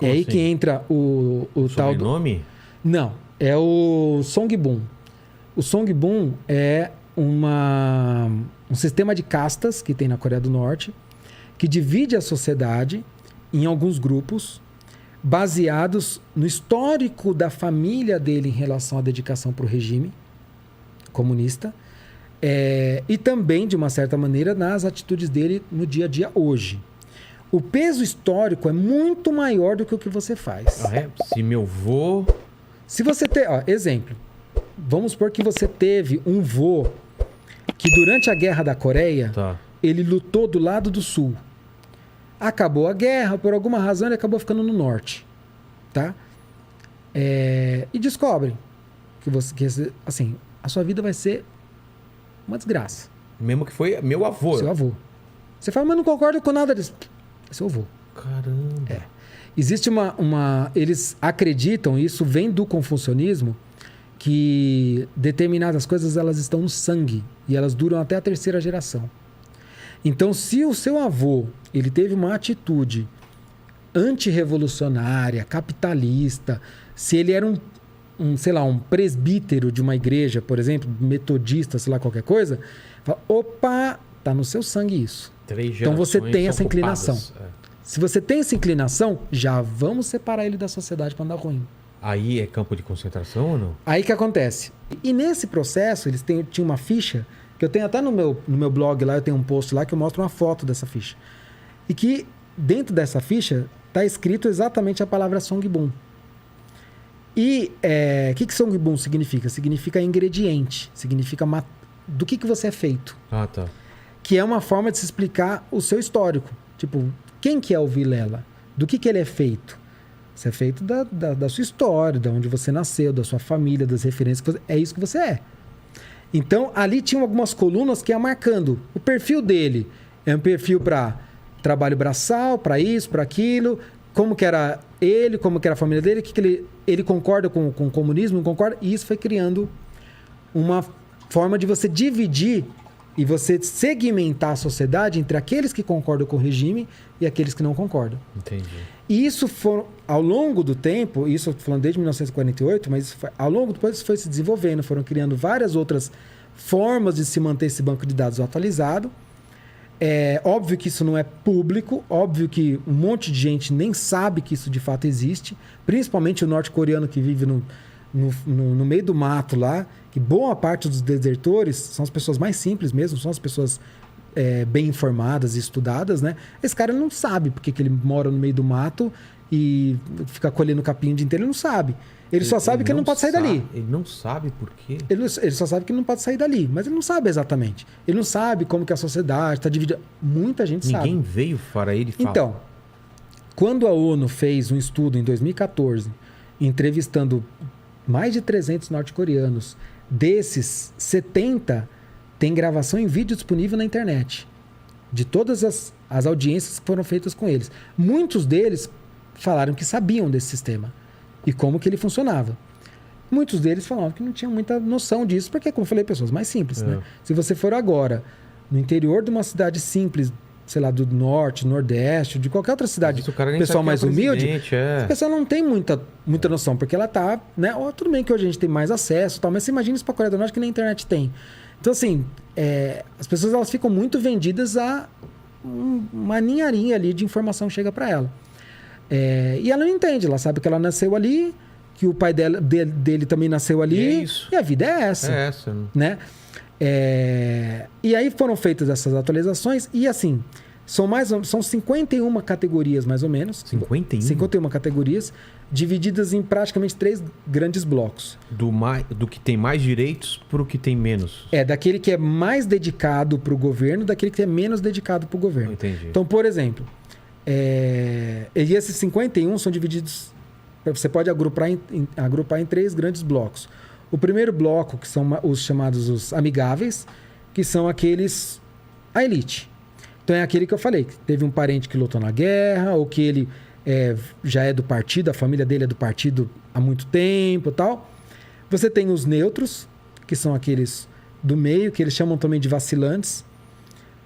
Como é aí assim? que entra o tal do... Sobrenome? Não, é o Songbun. O Songbun é um sistema de castas que tem na Coreia do Norte, que divide a sociedade em alguns grupos, baseados no histórico da família dele em relação à dedicação para o regime comunista, e também, de uma certa maneira, nas atitudes dele no dia a dia hoje. O peso histórico é muito maior do que o que você faz. Ah, é? Se meu vô... Se você ter, exemplo, vamos supor que você teve um vô que durante a Guerra da Coreia, Tá. ele lutou do lado do sul. Acabou a guerra, por alguma razão ele acabou ficando no norte, tá? E descobrem que assim, a sua vida vai ser uma desgraça. Mesmo que foi meu avô. Seu avô. Você fala, mas não concordo com nada disso. É seu avô. Caramba. Existe eles acreditam, isso vem do confucionismo, que determinadas coisas elas estão no sangue e elas duram até a terceira geração. Então, se o seu avô ele teve uma atitude antirrevolucionária, capitalista, se ele era sei lá, um presbítero de uma igreja, por exemplo, metodista, sei lá, qualquer coisa, fala, opa, tá no seu sangue isso. Então você tem essa inclinação. Se você tem essa inclinação, já vamos separar ele da sociedade para andar ruim. Aí é campo de concentração ou não? Aí que acontece? E nesse processo, eles tinham uma ficha, que eu tenho até no meu blog lá, eu tenho um post lá que eu mostro uma foto dessa ficha. E que dentro dessa ficha está escrito exatamente a palavra Songbun. E o que Songbun significa? Significa ingrediente, significa do que você é feito. Ah, tá. Que é uma forma de se explicar o seu histórico. Tipo, quem que é o Vilela? Do que ele é feito? Você é feito da sua história, de onde você nasceu, da sua família, das referências. É isso que você é. Então, ali tinham algumas colunas que iam marcando. O perfil dele é um perfil para trabalho braçal, para isso, para aquilo. Como que era ele, como que era a família dele, que ele concorda com o comunismo, não concorda. E isso foi criando uma forma de você dividir e você segmentar a sociedade entre aqueles que concordam com o regime e aqueles que não concordam. Entendi. E isso foi, ao longo do tempo, isso eu tô falando desde 1948, mas ao longo do tempo isso foi se desenvolvendo, foram criando várias outras formas de se manter esse banco de dados atualizado. É óbvio que isso não é público, óbvio que um monte de gente nem sabe que isso de fato existe, principalmente o norte-coreano que vive no meio do mato lá, que boa parte dos desertores são as pessoas mais simples mesmo, são as pessoas bem informadas e estudadas, né? Esse cara não sabe porque que ele mora no meio do mato e fica colhendo capim o dia inteiro, ele não sabe. Ele só sabe que ele não pode sair dali. Ele não sabe por quê? Ele só sabe que ele não pode sair dali, mas ele não sabe exatamente. Ele não sabe como que a sociedade está dividida. Muita gente sabe. Ninguém veio para ele falar. Então, quando a ONU fez um estudo em 2014, entrevistando mais de 300 norte-coreanos, desses 70 tem gravação em vídeo disponível na internet, de todas as audiências que foram feitas com eles. Muitos deles falaram que sabiam desse sistema e como que ele funcionava. Muitos deles falaram que não tinham muita noção disso, porque, como eu falei, pessoas mais simples, né? Se você for agora no interior de uma cidade simples, sei lá, do norte, nordeste, de qualquer outra cidade, pessoal mais humilde, a pessoa não tem muita noção, porque ela tá, né? Tudo bem que hoje a gente tem mais acesso, tal, mas você imagina isso para a Coreia do Norte que nem a internet tem. Então, assim, as pessoas elas ficam muito vendidas a uma ninharinha ali de informação que chega para ela. E ela não entende, ela sabe que ela nasceu ali, que o pai dele também nasceu ali, e é isso. E a vida é essa. É essa, né? E aí foram feitas essas atualizações e assim, são 51 categorias mais ou menos. 51? 51 categorias, divididas em praticamente 3 grandes blocos. Do que tem mais direitos para o que tem menos. Daquele que é mais dedicado para o governo, daquele que é menos dedicado para o governo. Entendi. Então, por exemplo, e esses 51 são divididos, você pode agrupar em 3 grandes blocos. O primeiro bloco, que são os chamados os amigáveis, que são aqueles, a elite. Então é aquele que eu falei, que teve um parente que lutou na guerra, ou que ele já é do partido, a família dele é do partido há muito tempo e tal. Você tem os neutros, que são aqueles do meio, que eles chamam também de vacilantes.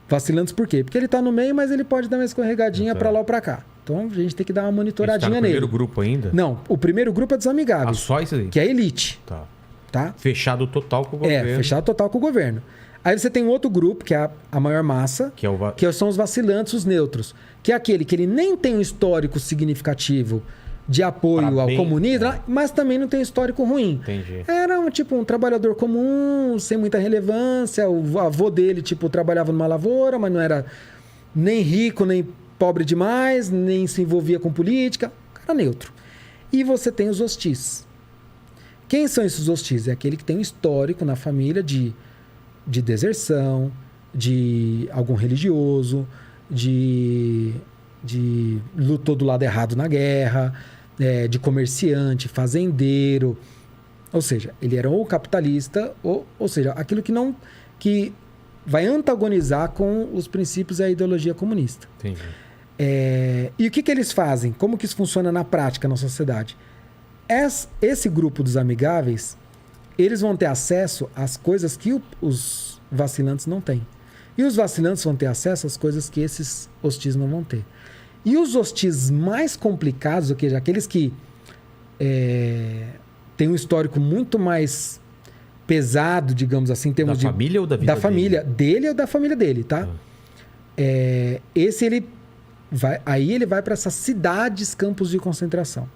Vacilantes por quê? Porque ele está no meio, mas ele pode dar uma escorregadinha para lá ou para cá. Então a gente tem que dar uma Esse tá monitoradinha no nele. primeiro grupo ainda? Não, o primeiro grupo é dos Ah, amigáveis, só isso aí? que é a elite, Tá. tá? Fechado total com o governo. Fechado total com o governo. Aí você tem um outro grupo, que é a maior massa, Que é o... que são os vacilantes, os neutros, que é aquele que ele nem tem um histórico significativo de apoio Pra ao bem, comunismo, é. mas também não tem histórico ruim. Entendi. Era um trabalhador comum, sem muita relevância. O avô dele, trabalhava numa lavoura, mas não era nem rico, nem pobre demais, nem se envolvia com política. Cara neutro. E você tem os hostis. Quem são esses hostis? É aquele que tem um histórico na família de deserção, de algum religioso, de lutou do lado errado na guerra, de comerciante, fazendeiro. Ou seja, ele era ou capitalista, ou seja, aquilo que vai antagonizar com os princípios e a ideologia comunista. Entendi. E o que eles fazem? Como que isso funciona na prática na sociedade? Esse grupo dos amigáveis, eles vão ter acesso às coisas que os vacilantes não têm. E os vacilantes vão ter acesso às coisas que esses hostis não vão ter. E os hostis mais complicados, ou seja, aqueles que têm um histórico muito mais pesado, digamos assim, em termos Da família ou da vida da família dele ou da família dele, tá? Esse ele vai para essas cidades, campos de concentração.